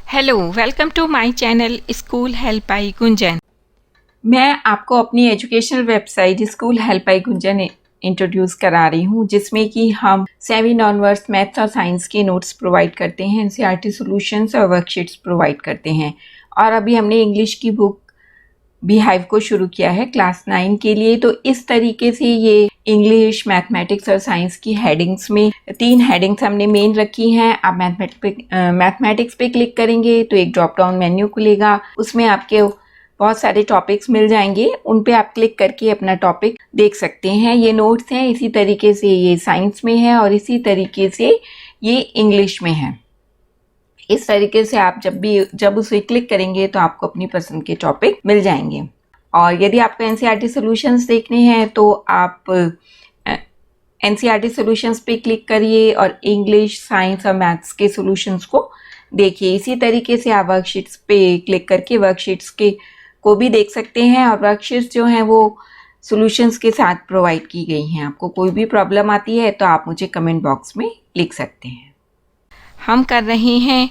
Hello, welcome to my channel school help by Gunjan. मैं आपको अपनी educational website school help by Gunjan introduce करा रही हूँ, जिसमें कि हम 7 ऑनवर्ड्स मैथ्स और साइंस के नोट्स प्रोवाइड करते हैं, एनसीईआरटी सॉल्यूशंस और वर्कशीट्स प्रोवाइड करते हैं। और अभी हमने इंग्लिश की बुक बीहाइव को शुरू किया है क्लास 9 के लिए। तो इस तरीके से ये इंग्लिश, मैथमेटिक्स और साइंस की हेडिंग्स में 3 हेडिंग्स हमने मेन रखी हैं। आप मैथमेटिक्स पे क्लिक करेंगे तो एक ड्रॉप डाउन मेन्यू खुलेगा, उसमें आपके बहुत सारे टॉपिक्स मिल जाएंगे। उन पे आप क्लिक करके अपना टॉपिक देख सकते हैं। ये नोट्स हैं, इसी तरीके से ये साइंस में है और इसी तरीके से ये इंग्लिश में है। इस तरीके से आप जब उसे क्लिक करेंगे तो आपको अपनी पसंद के टॉपिक मिल जाएंगे। और यदि आपको एनसीईआरटी सॉल्यूशंस देखने हैं तो आप एनसीईआरटी सॉल्यूशंस पे क्लिक करिए और इंग्लिश, साइंस और मैथ्स के सॉल्यूशंस को देखिए। इसी तरीके से आप वर्कशीट्स पे क्लिक करके वर्कशीट्स के को भी देख सकते हैं। और वर्कशीट्स जो हैं वो सॉल्यूशंस के साथ प्रोवाइड की गई हैं। आपको कोई भी प्रॉब्लम आती है तो आप मुझे कमेंट बॉक्स में लिख सकते हैं। हम कर रहे हैं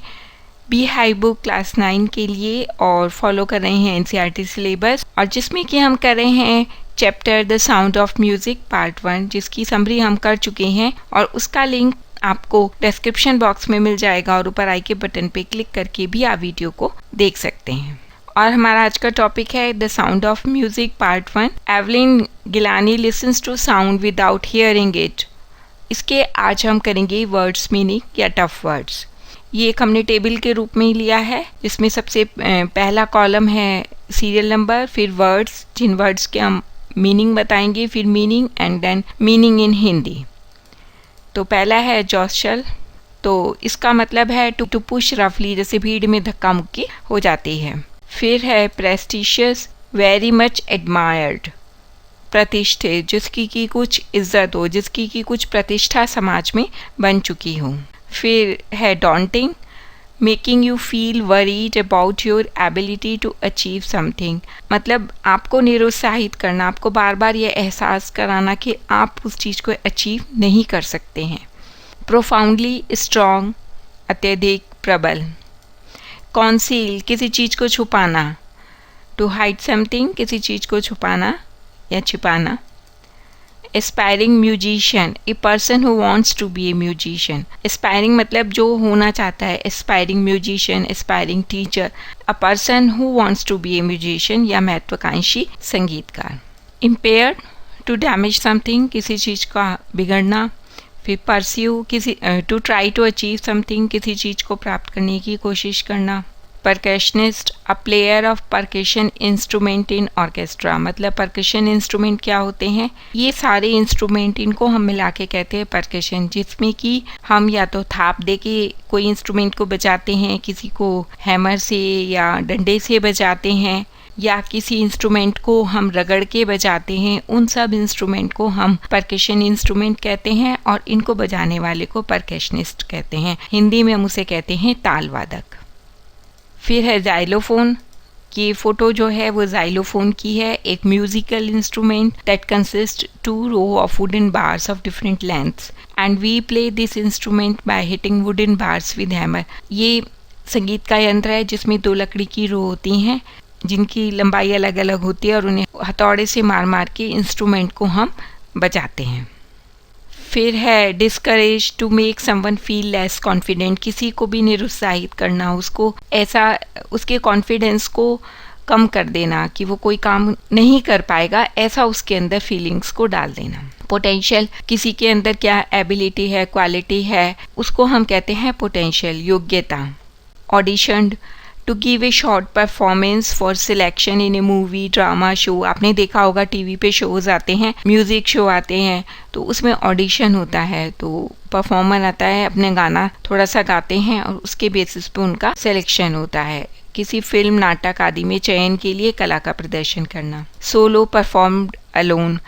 बीहाइव बुक क्लास 9 के लिए और फॉलो कर रहे हैं एनसीईआरटी सिलेबस, और जिसमें कि हम कर रहे हैं chapter the sound of music part 1, जिसकी समरी हम कर चुके हैं और उसका लिंक आपको डिस्क्रिप्शन बॉक्स में मिल जाएगा और ऊपर आई के बटन पे क्लिक करके भी आप वीडियो को देख सकते हैं। और हमारा आज का टॉपिक है the sound of music part 1। Evelyn Glennie listens to sound without hearing it. इसके आज हम करेंगे वर्ड्स मीनिंग या टफ वर्ड्स। ये एक हमने टेबल के रूप में ही लिया है, जिसमें सबसे पहला कॉलम है सीरियल नंबर, फिर वर्ड्स, जिन वर्ड्स के हम मीनिंग बताएंगे, फिर meaning and then meaning in Hindi. तो पहला है जॉशल, तो इसका मतलब है टू पुश रफली, जैसे भीड़ में धक्का मुक्की हो जाती है। फिर है प्रेस्टिशियस, वेरी मच एडमायर्ड, प्रतिष्ठित, जिसकी की कुछ इज्जत हो, जिसकी की कुछ प्रतिष्ठा समाज में बन चुकी हो। फिर है daunting, making you feel worried about your ability to achieve something, मतलब आपको निरुत्साहित करना, आपको बार बार ये एहसास कराना कि आप उस चीज़ को अचीव नहीं कर सकते हैं। प्रोफाउंडली स्ट्रॉन्ग, अत्यधिक प्रबल। कॉन्सील, किसी चीज़ को छुपाना। टू हाइड समथिंग, किसी चीज़ को छुपाना या छिपाना। Aspiring musician, a person who wants to be a musician. Aspiring मतलब जो होना चाहता है, aspiring musician, aspiring teacher, a person who wants to be a musician या महत्वाकांक्षी संगीतकार। इम्पेयर्ड, टू डैमेज समथिंग, किसी चीज़ का बिगड़ना। फिर परस्यू, किसी to try to achieve something, किसी चीज़ को प्राप्त करने की कोशिश करना। Percussionist, a player of percussion instrument in orchestra, मतलब परकशन इंस्ट्रूमेंट क्या होते हैं, ये सारे इंस्ट्रूमेंट, इनको हम मिला के कहते हैं परकशन, जिसमें कि हम या तो थाप दे के कोई इंस्ट्रूमेंट को बजाते हैं, किसी को हैमर से या डंडे से बजाते हैं, या किसी इंस्ट्रूमेंट को हम रगड़ के बजाते हैं। उन सब इंस्ट्रूमेंट को हम परकशन इंस्ट्रूमेंट कहते हैं और इनको बजाने वाले को परकशनिस्ट कहते हैं। हिंदी में हम उसे कहते हैं ताल वादक। फिर है जाइलोफोन, ये फोटो जो है वो जाइलोफोन की है, एक musical instrument that consist 2 row of wooden bars of different lengths and we play this instrument by hitting wooden bars with hammer. ये संगीत का यंत्र है जिसमें 2 लकड़ी की रो होती हैं, जिनकी लंबाई अलग अलग होती है और उन्हें हथौड़े से मार मार के इंस्ट्रूमेंट को हम बजाते हैं। फिर है discourage, to make someone feel less confident, किसी को भी निरुत्साहित करना, उसको ऐसा, उसके कॉन्फिडेंस को कम कर देना कि वो कोई काम नहीं कर पाएगा, ऐसा उसके अंदर फीलिंग्स को डाल देना। पोटेंशियल, किसी के अंदर क्या एबिलिटी है, क्वालिटी है, उसको हम कहते हैं पोटेंशियल, योग्यता। Auditioned, to give a short performance for selection in a movie, drama show. आपने देखा होगा टीवी पे शोज आते हैं, म्यूज़िक शो आते हैं, तो उसमें ऑडिशन होता है, तो परफॉर्मर आता है, अपने गाना थोड़ा सा गाते हैं और उसके बेसिस पे उनका सिलेक्शन होता है। किसी फिल्म, नाटक आदि में चयन के लिए कला का प्रदर्शन करना। सोलो परफॉर्म्ड अलोन,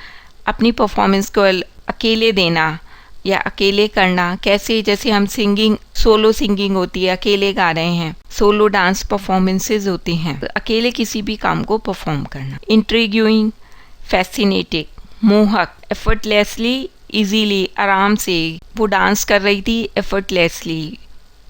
अपनी परफॉर्मेंस को अकेले देना या अकेले करना। कैसे, जैसे हम सिंगिंग, सोलो सिंगिंग होती है, अकेले गा रहे हैं। सोलो डांस परफॉर्मेंसेज होती हैं, तो अकेले किसी भी काम को परफॉर्म करना। इंट्रीग्यूइंग, फैसिनेटिंग, मोहक। एफर्टलेसली, इजीली, आराम से, वो डांस कर रही थी एफर्टलेसली,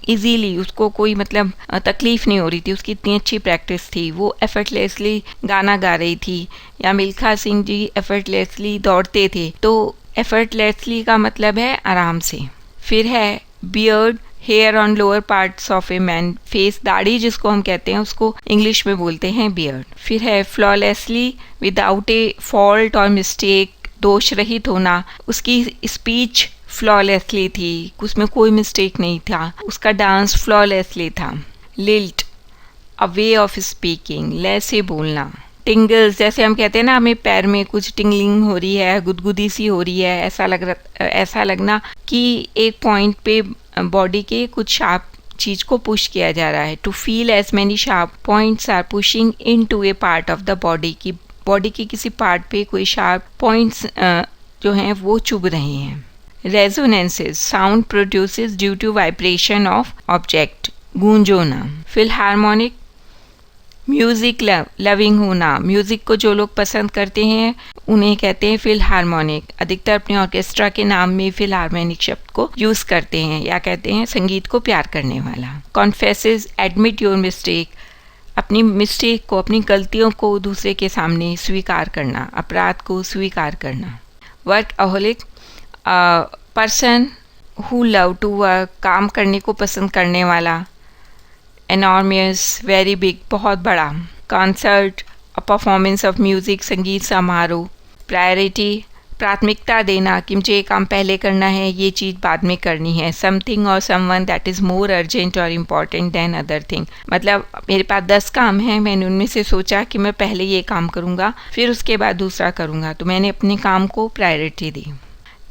इजीली, उसको कोई मतलब तकलीफ नहीं हो रही थी, उसकी इतनी अच्छी प्रैक्टिस थी, वो एफर्टलेसली गाना गा रही थी। या मिल्खा सिंह जी एफर्टलेसली दौड़ते थे। तो एफर्टलेसली का मतलब है आराम से। फिर है beard, hair on lower parts of a man, face, दाढ़ी जिसको हम कहते हैं उसको इंग्लिश में बोलते हैं बियर्ड। फिर है फ्लॉलेसली, विदाउट ए फॉल्ट और मिस्टेक, दोष रहित होना, उसकी स्पीच फ्लॉलेसली थी, उसमें कोई मिस्टेक नहीं था, उसका डांस फ्लॉलेसली था। Lilt, a way of speaking, लय से बोलना। टिंगल्स, जैसे हम कहते हैं ना हमें पैर में कुछ टिंगलिंग हो रही है, गुदगुदी सी हो रही है, ऐसा लगना कि एक पॉइंट पे बॉडी के कुछ शार्प चीज को पुश किया जा रहा है। To feel as many sharp points are pushing in to a part of the body, की बॉडी के किसी पार्ट पे कोई शार्प पॉइंट्स जो हैं वो चुभ रहे हैं। Resonances, sound produces due to vibration of object, गूंज होना। फिलहार्मोनिक, म्यूजिक लविंग होना, म्यूजिक को जो लोग पसंद करते हैं उन्हें कहते हैं फिलहार्मोनिक। अधिकतर अपने ऑर्केस्ट्रा के नाम में फिलहार्मोनिक शब्द को यूज करते हैं या कहते हैं संगीत को प्यार करने वाला। कॉन्फेसेस, एडमिट योर मिस्टेक, अपनी मिस्टेक को, अपनी गलतियों को दूसरे के सामने स्वीकार करना, अपराध को स्वीकार करना। Workaholic, person who love to work, काम करने को पसंद करने वाला। एनॉर्मियस, वेरी बिग, बहुत बड़ा। Concert, a performance of music, संगीत समारोह। प्रायोरिटी, प्राथमिकता देना कि मुझे ये काम पहले करना है, ये चीज़ बाद में करनी है। समथिंग और someone that is more urgent और इम्पॉर्टेंट दैन अदर थिंग, मतलब मेरे पास 10 काम हैं, मैंने उनमें से सोचा कि मैं पहले ये काम करूँगा फिर उसके बाद दूसरा करूँगा, तो मैंने अपने काम को प्रायोरिटी दी।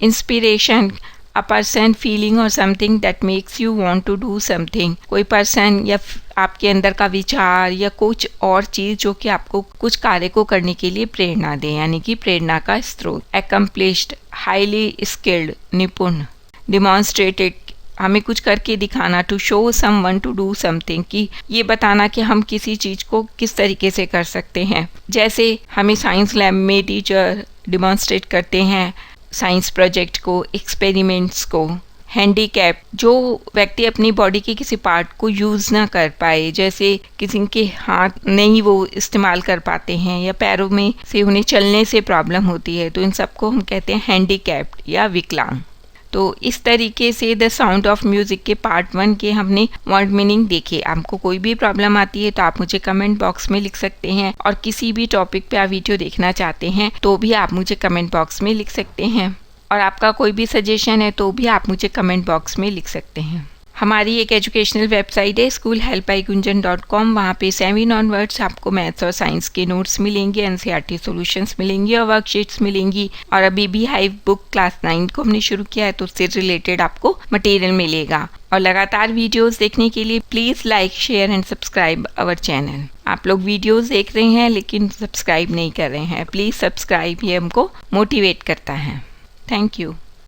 इंस्पिरेशन, अ पर्सन, फीलिंग और something that makes you want to do something, कोई पर्सन या आपके अंदर का विचार या कुछ और चीज़ जो कि आपको कुछ कार्य को करने के लिए प्रेरणा दे, यानी कि प्रेरणा का स्रोत। एक्कम्प्लिश्ड, हाईली स्किल्ड, निपुण। डिमॉन्स्ट्रेटेड, हमें कुछ करके दिखाना। To show someone to do something, कि ये बताना कि हम किसी चीज़ को किस तरीके से कर सकते हैं। जैसे हमें साइंस लैब में टीचर डिमॉन्स्ट्रेट करते हैं साइंस प्रोजेक्ट को, एक्सपेरिमेंट्स को। हैंडीकैप, जो व्यक्ति अपनी बॉडी के किसी पार्ट को यूज़ ना कर पाए, जैसे किसी के हाथ नहीं वो इस्तेमाल कर पाते हैं या पैरों में से उन्हें चलने से प्रॉब्लम होती है, तो इन सबको हम कहते हैं हैंडीकैप्ड या विकलांग। तो इस तरीके से द साउंड ऑफ म्यूज़िक के पार्ट 1 के हमने वर्ड मीनिंग देखे। आपको कोई भी प्रॉब्लम आती है तो आप मुझे कमेंट बॉक्स में लिख सकते हैं, और किसी भी टॉपिक पे आप वीडियो देखना चाहते हैं तो भी आप मुझे कमेंट बॉक्स में लिख सकते हैं, और आपका कोई भी सजेशन है तो भी आप मुझे कमेंट बॉक्स में लिख सकते हैं। हमारी एक एजुकेशनल वेबसाइट है schoolhelpbygunjan.com, वहाँ पे 7 ऑनवर्ड्स आपको मैथ्स और साइंस के नोट्स मिलेंगे, एनसीईआरटी सॉल्यूशंस मिलेंगी और वर्कशीट्स मिलेंगी। और अभी भी हाइव बुक क्लास 9 को हमने शुरू किया है, तो उससे रिलेटेड आपको मटेरियल मिलेगा। और लगातार वीडियोस देखने के लिए please like, share and subscribe our channel. आप लोग वीडियोस देख रहे हैं लेकिन सब्सक्राइब नहीं कर रहे हैं, प्लीज़ सब्सक्राइब, ये हमको मोटिवेट करता है। Thank you.